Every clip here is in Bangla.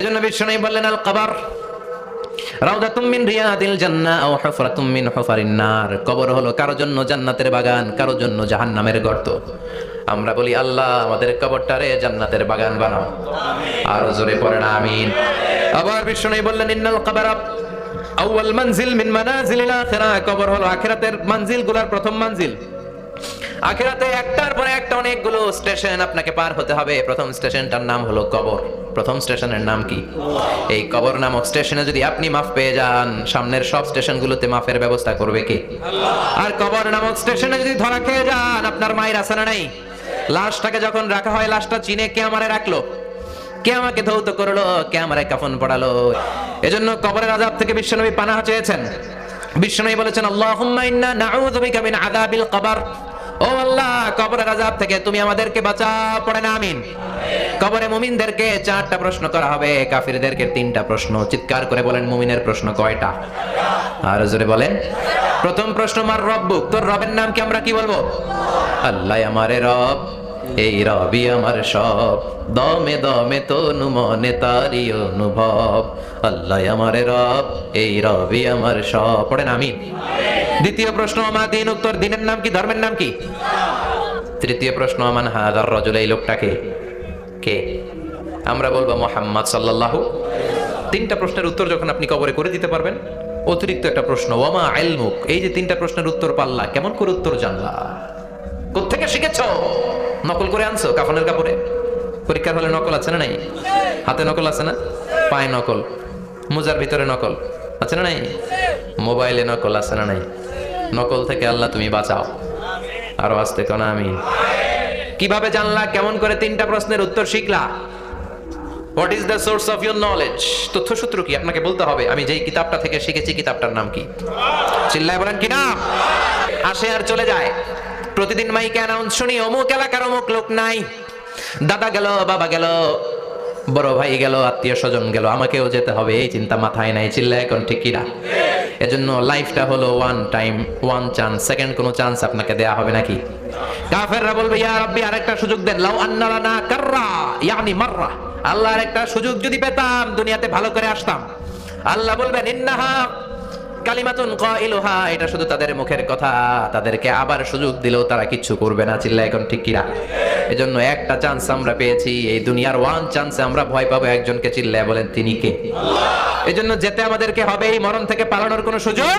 এজন্য বিষ্ণু বললেন আল কবর রাউদাতুম মিন রিয়াদিল জান্নাহ আও হুফরাতুম মিন হুফারিন নার। কবর হলো কারো জন্য জান্নাতের বাগান, কারো জন্য জাহান্নামের গর্ত। আমরা বলি আল্লাহ আমাদের কবরটারে জান্নাতের বাগান বানাও, আর জোরে পড়েন আমিন। আবার বিষ্ণু বললেন ইন্নাল কবর আউয়াল মানজিল মিন মানাজিলিল আখিরাহ। কবর হলো আখিরাতের মঞ্জিলগুলোর প্রথম মঞ্জিল। আখিরাতে একটার পরে একটা অনেকগুলো স্টেশন আপনাকে পার হতে হবে। প্রথম স্টেশনটার নাম হলো কবর। প্রথম স্টেশনের নাম কি? এই কবর নামক স্টেশনে যদি আপনি মাফ পেয়ে যান, সামনের সব স্টেশনগুলোতে মাফের ব্যবস্থা করবে কে? আর কবর নামক স্টেশনে যদি ধরা খেয়ে যান, আপনার মায়ের আসানা নাই। লাশটাকে যখন রাখা হয়, লাশটা চিনে কে আমারে রাখলো, কে আমাকে ধৌত করলো, কে আমারে কাফন পড়ালো। এজন্য কবরের আযাব থেকে বিশ্বনবী পানাহ চেয়েছেন। বিশ্বনবী বলেছেন আল্লাহুম্মা ইন্না নাউযু বিকা মিন আযাবিল কবর। ও আল্লাহ, কবরের আযাব থেকে তুমি আমাদেরকে বাঁচাও, পড়েন আমিন। কবরে মুমিনদেরকে 4টা প্রশ্ন করা হবে, কাফিরদেরকে 3টা প্রশ্ন। চিৎকার করে বলেন মুমিনের প্রশ্ন কয়টা? আর জোরে বলেন। প্রথম প্রশ্ন মার রব্বুক, তোর রবের নাম কি? আমরা কি বলবো? আল্লাহ আমারে রব, এই রবি আমার সব, দমে দমে তনু মনে তারি অনুভব। আল্লাহ আমারে রব, এই রবি আমার সব, পড়েন আমিন। দ্বিতীয় প্রশ্ন আমা দিন, উত্তর দিনের নাম কি, ধর্মের নাম কি? তৃতীয় প্রশ্ন আমান হাদার রাজুল, এই লোকটাকে কে? আমরা বলবো মুহাম্মদ সাল্লাল্লাহু। 3টা প্রশ্নের উত্তর যখন আপনি কবরে করে দিতে পারবেন, অতিরিক্ত একটা প্রশ্ন ওয়ামা ইলমুক, এই যে 3টা প্রশ্নের উত্তর পাল্লা, কেমন করে উত্তর জানলা? কোত্থেকে শিখেছো? নকল করে আনছো কাফনের কাপড়ে? পরীক্ষার হলে নকল আছে না নাই? হাতে নকল আছে না? পায়ে নকল, মোজার ভিতরে নকল আছে না নাই? মোবাইলে নকল আছে না নাই? নকল থেকে আল্লাহ তুমি বাঁচাও। আরো আসতে কোন আমি। কিভাবে জানলা? কেমন করে 3টা প্রশ্নের উত্তর শিখলা? What is the source of your knowledge? তথ্যসূত্র কি? আপনাকে বলতে হবে আমি যেই কিতাবটা থেকে শিখেছি কিতাবটার নাম কি? চিল্লায় বলেন কি নাম? আসে আর চলে যায়। প্রতিদিন মাইকে অ্যানাউন্স শুনি অমুক এলাকার অমুক লোক নাই। দাদা গেল, বাবা গেল, বড় ভাই গেল, আত্মীয় স্বজন গেল, আমাকেও যেতে হবে, এই চিন্তা মাথায় নাই। চিল্লায় এখন ঠিক কিনা? এজন্য লাইফটা হলো one time, one chance, second কোনো চান্স আপনাকে দেয়া হবে নাকি? কাফেররা বলবে ইয়া রাব্বি আরেকটা সুযোগ দেন, লাউ আন্না লানা কাররা ইয়ানি মাররা। আল্লাহ আরেকটা সুযোগ যদি পেতাম দুনিয়াতে ভালো করে আসতাম। আল্লাহ বলবেন ইন্নাহা কালিমাতুন কাইলুহা, এটা শুধু তাদের মুখের কথা, তাদেরকে আবার সুযোগ দিলেও তারা কিচ্ছু করবে না। চিল্লায় এখন ঠিক কিনা? এজন্য একটা চান্স আমরা পেয়েছি, এই দুনিয়ার ওয়ান চান্সে আমরা ভয় পাবো একজনকে। চিল্লায় বলেন তিনি কে? এজন্য যেতে আমাদেরকে হবে। এই মরণ থেকে পালানোর কোনো সুযোগ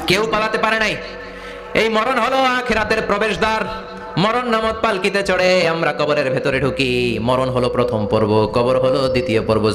কেউ পালাতে পারে নাই। এই মরণ হলো আখিরাতের প্রবেশদ্বার। মরণ নামক পালকিতে চড়ে আমরা কবরের ভেতরে ঢুকি। মরণ হলো প্রথম পর্ব, কবর হলো দ্বিতীয় পর্ব।